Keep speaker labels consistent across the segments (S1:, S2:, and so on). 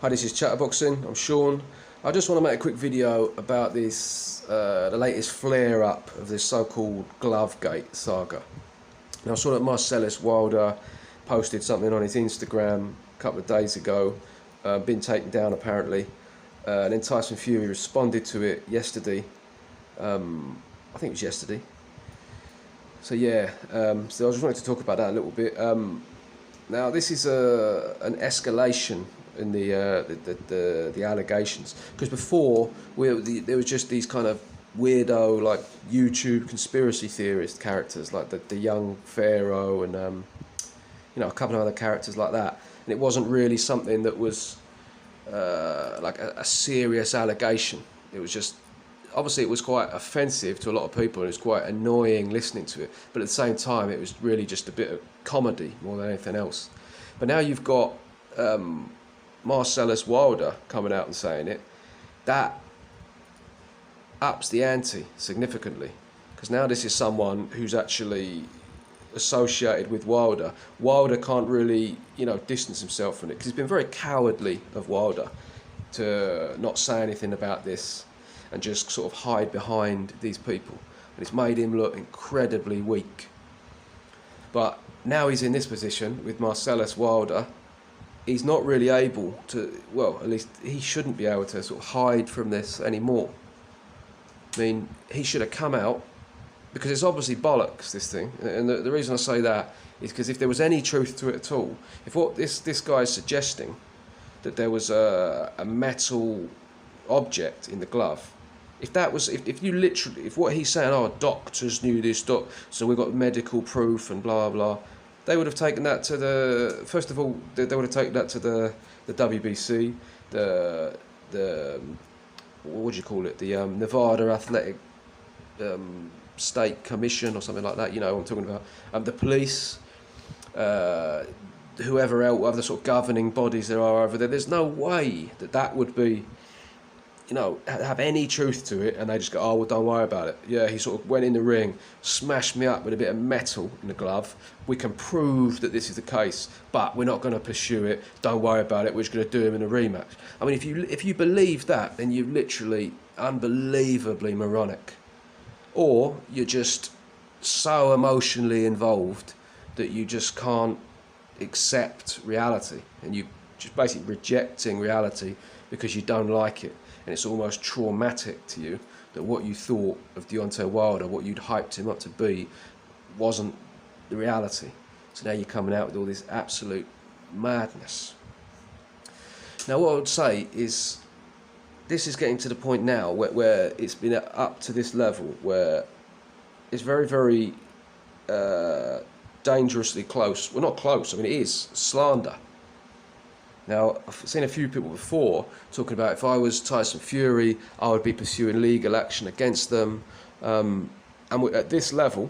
S1: Hi, this is Chatterboxing. I'm Sean. I just want to make a quick video about this, the latest flare-up of this so-called Glovegate saga. Now, I saw that Marcellus Wilder posted something on his Instagram a couple of days ago, been taken down apparently, and then Tyson responded to it yesterday. I think it was yesterday. So yeah, so I just wanted to talk about that a little bit. Now, this is an escalation in the allegations, because before there was just these kind of weirdo, like, YouTube conspiracy theorist characters, like the young pharaoh and a couple of other characters like that, and it wasn't really something that was like a serious allegation. It was just, obviously it was quite offensive to a lot of people and it was quite annoying listening to it, but at the same time it was really just a bit of comedy more than anything else. But now you've got Marcellus Wilder coming out and saying it. That ups the ante significantly, because now this is someone who's actually associated with Wilder. Wilder can't really, distance himself from it, because it's been very cowardly of Wilder to not say anything about this and just sort of hide behind these people, and it's made him look incredibly weak. But now he's in this position with Marcellus Wilder. He's not really able to, well, at least he shouldn't be able to sort of hide from this anymore. I mean, he should have come out, because it's obviously bollocks, this thing. And the reason I say that is because if there was any truth to it at all, if what this guy is suggesting, that there was a metal object in the glove, if what he's saying, oh, doctors knew this, so we've got medical proof and blah blah, they would have taken that to first of all, they would have taken that to the WBC, the what do you call it, the Nevada Athletic State Commission or something like that, what I'm talking about, the police, whoever else, other sort of governing bodies there are over there. There's no way that would be, have any truth to it, and they just go, oh, well, don't worry about it. Yeah, he sort of went in the ring, smashed me up with a bit of metal in the glove. We can prove that this is the case, but we're not going to pursue it. Don't worry about it. We're just going to do him in a rematch. I mean, if you believe that, then you're literally unbelievably moronic, or you're just so emotionally involved that you just can't accept reality, and you just basically rejecting reality because you don't like it. And it's almost traumatic to you that what you thought of Deontay Wilder, what you'd hyped him up to be, wasn't the reality. So now you're coming out with all this absolute madness. Now, what I would say is, this is getting to the point now where it's been up to this level where it's very, very dangerously close. Well, not close, I mean, it is slander. Now, I've seen a few people before talking about, if I was Tyson Fury, I would be pursuing legal action against them. And at this level,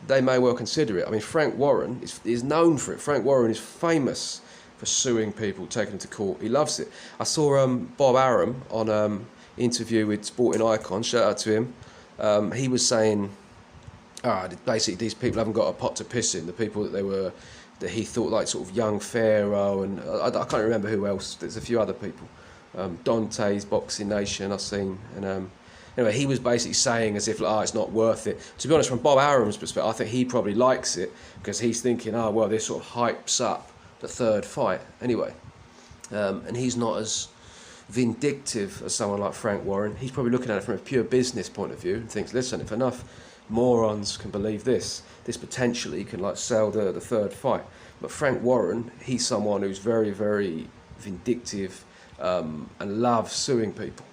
S1: they may well consider it. I mean, Frank Warren is known for it. Frank Warren is famous for suing people, taking them to court. He loves it. I saw Bob Arum on interview with Sporting Icon, shout out to him. He was saying, basically these people haven't got a pot to piss in, the people that he thought, like, sort of young pharaoh, and I can't remember who else. There's a few other people. Dante's Boxing Nation I've seen, and anyway, he was basically saying as if, like, it's not worth it. To be honest, from Bob Arum's perspective, I think he probably likes it because he's thinking, oh well, this sort of hypes up the third fight anyway, and he's not as vindictive as someone like Frank Warren. He's probably looking at it from a pure business point of view and thinks, listen, if enough morons can believe this potentially can, like, sell the third fight. But Frank Warren, he's someone who's very, very vindictive and loves suing people.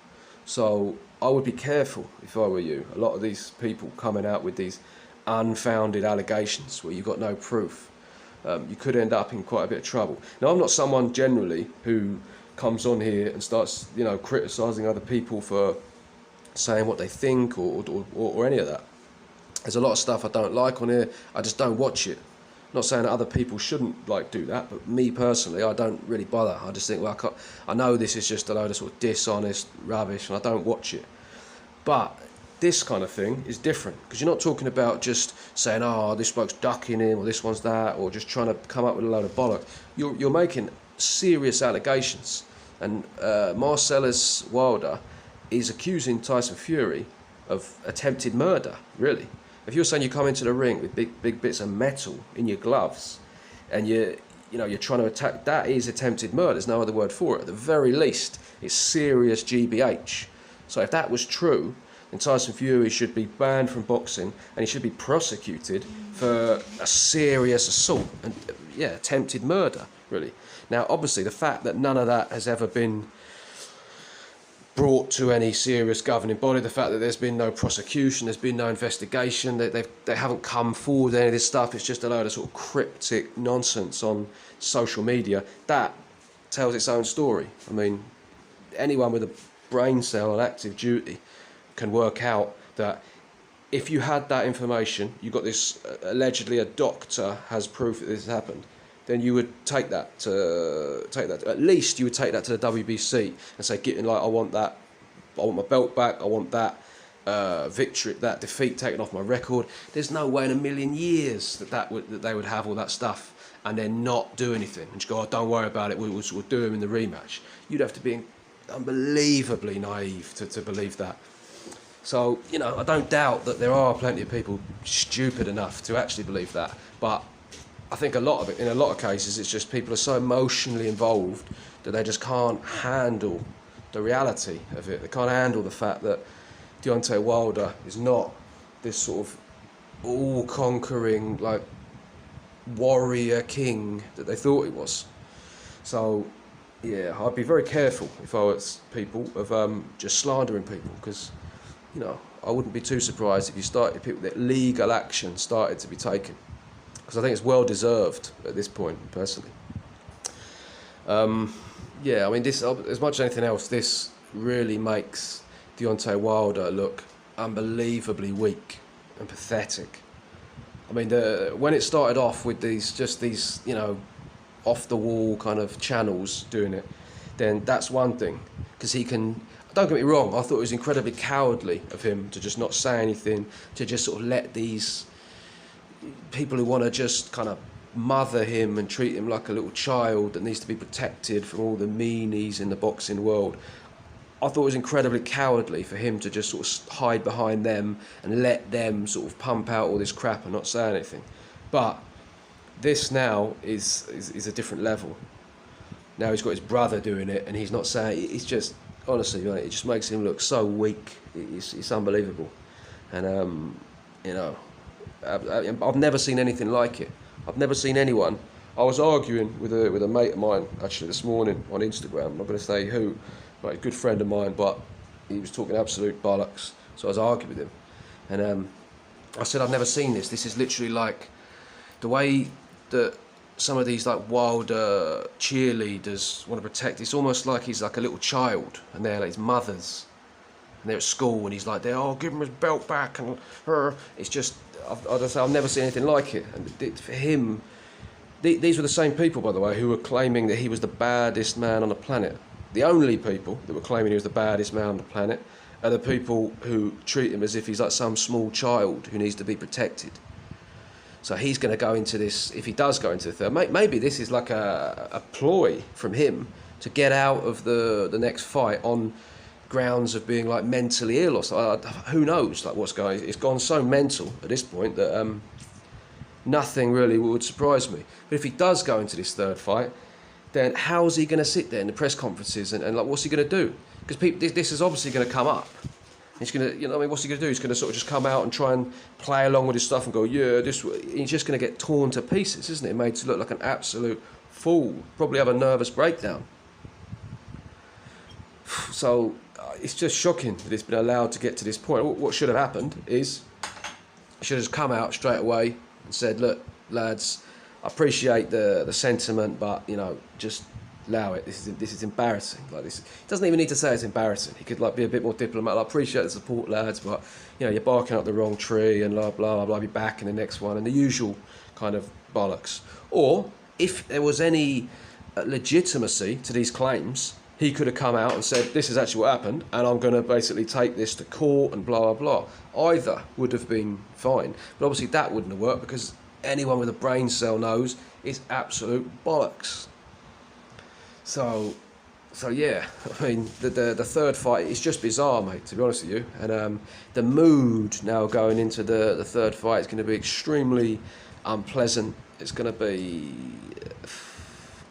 S1: So I would be careful if I were you. A lot of these people coming out with these unfounded allegations where you've got no proof, you could end up in quite a bit of trouble. Now, I'm not someone generally who comes on here and starts, criticising other people for saying what they think or any of that. There's a lot of stuff I don't like on here. I just don't watch it. I'm not saying that other people shouldn't, do that, but me personally, I don't really bother. I just think, well, I know this is just a load of sort of dishonest rubbish, and I don't watch it. But this kind of thing is different, because you're not talking about just saying, oh, this bloke's ducking him, or this one's that, or just trying to come up with a load of bollocks. You're making serious allegations. And Marcellus Wilder is accusing Tyson Fury of attempted murder, really. If you're saying you come into the ring with big bits of metal in your gloves and you're trying to attack, that is attempted murder. There's no other word for it. At the very least, it's serious GBH. So if that was true, then Tyson Fury should be banned from boxing and he should be prosecuted for a serious assault and, attempted murder, really. Now, obviously, the fact that none of that has ever been brought to any serious governing body, the fact that there's been no prosecution, there's been no investigation, that they haven't come forward with any of this stuff, it's just a load of sort of cryptic nonsense on social media, that tells its own story. I mean, anyone with a brain cell on active duty can work out that if you had that information, you got this, allegedly a doctor has proof that this has happened, then you would take that, at least you would take that to the WBC and say, I want that, I want my belt back, I want that victory, that defeat taken off my record. There's no way in a million years that they would have all that stuff and then not do anything and just go, don't worry about it, we'll do him in the rematch. You'd have to be unbelievably naive to believe that. So, I don't doubt that there are plenty of people stupid enough to actually believe that, but I think in a lot of cases, it's just people are so emotionally involved that they just can't handle the reality of it. They can't handle the fact that Deontay Wilder is not this sort of all-conquering, warrior king that they thought he was. So, I'd be very careful if I was people of just slandering people, because, I wouldn't be too surprised if that legal action started to be taken. Because I think it's well deserved at this point, personally. This, as much as anything else, this really makes Deontay Wilder look unbelievably weak and pathetic. I mean, when it started off with these off the wall kind of channels doing it, then that's one thing, because he can. Don't get me wrong, I thought it was incredibly cowardly of him to just not say anything, to just sort of let these people who want to just kind of mother him and treat him like a little child that needs to be protected from all the meanies in the boxing world. I thought it was incredibly cowardly for him to just sort of hide behind them and let them sort of pump out all this crap and not say anything. But this now is a different level. Now he's got his brother doing it and he's not saying. It's just, honestly, it just makes him look so weak. It's unbelievable. And I've never seen anything like it. I've never seen anyone. I was arguing with a mate of mine actually this morning on Instagram. I'm not going to say who, but a good friend of mine. But he was talking absolute bollocks. So I was arguing with him, and I said I've never seen this. This is literally like the way that some of these Wilder cheerleaders want to protect. It's almost like he's like a little child, and they're like his mothers, and they're at school, and he's like, give him his belt back, and it's just. I've never seen anything like it. And for him, these were the same people, by the way, who were claiming that he was the baddest man on the planet. The only people that were claiming he was the baddest man on the planet are the people who treat him as if he's like some small child who needs to be protected. So he's going to go into this, if he does go into the third, maybe this is like a ploy from him to get out of the next fight on grounds of being mentally ill or something. Who knows what's going on. It's gone so mental at this point that nothing really would surprise me. But if he does go into this third fight, then how's he going to sit there in the press conferences and what's he going to do? Because this is obviously going to come up. He's going to, what's he going to do? He's going to sort of just come out and try and play along with his stuff and go, he's just going to get torn to pieces, isn't it? Made to look like an absolute fool. Probably have a nervous breakdown. So it's just shocking that it's been allowed to get to this point. What should have happened is he should have just come out straight away and said, look, lads, I appreciate the sentiment, but, just allow it. This is embarrassing. This, he doesn't even need to say it's embarrassing. He could be a bit more diplomatic. I appreciate the support, lads, but, you're barking up the wrong tree and blah, blah, blah, be back in the next one, and the usual kind of bollocks. Or if there was any legitimacy to these claims, he could have come out and said, this is actually what happened, and I'm going to basically take this to court and blah, blah, blah. Either would have been fine. But obviously that wouldn't have worked because anyone with a brain cell knows it's absolute bollocks. So, so yeah, I mean, the third fight is just bizarre, mate, to be honest with you. And the mood now going into the third fight is going to be extremely unpleasant. It's going to be,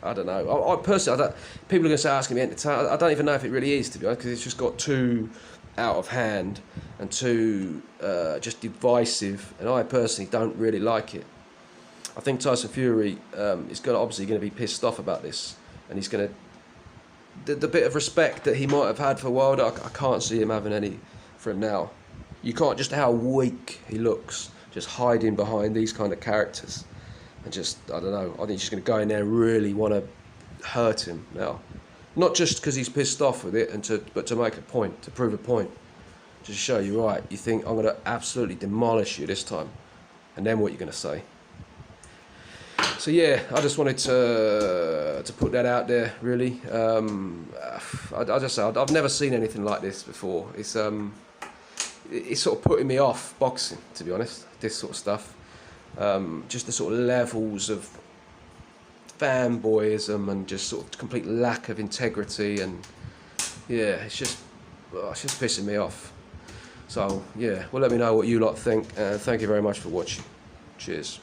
S1: I don't know. I personally, people are going to say, asking me entertaining. I don't even know if it really is, to be honest, because it's just got too out of hand and too just divisive. And I personally don't really like it. I think Tyson Fury is obviously going to be pissed off about this, and he's going to the bit of respect that he might have had for Wilder. I can't see him having any for him now. You can't, just how weak he looks, just hiding behind these kind of characters, and just, I don't know. I think he's just going to go in there and really want to hurt him now, not just because he's pissed off with it, but to make a point, to prove a point, to show you, right, you think I'm going to absolutely demolish you this time, and then what you're going to say. So yeah, I just wanted to put that out there. Really, I just say I've never seen anything like this before. It's sort of putting me off boxing, to be honest. This sort of stuff, just the sort of levels of fanboyism and just sort of complete lack of integrity, and yeah, it's just pissing me off. So yeah, well, let me know what you lot think. Thank you very much for watching. Cheers.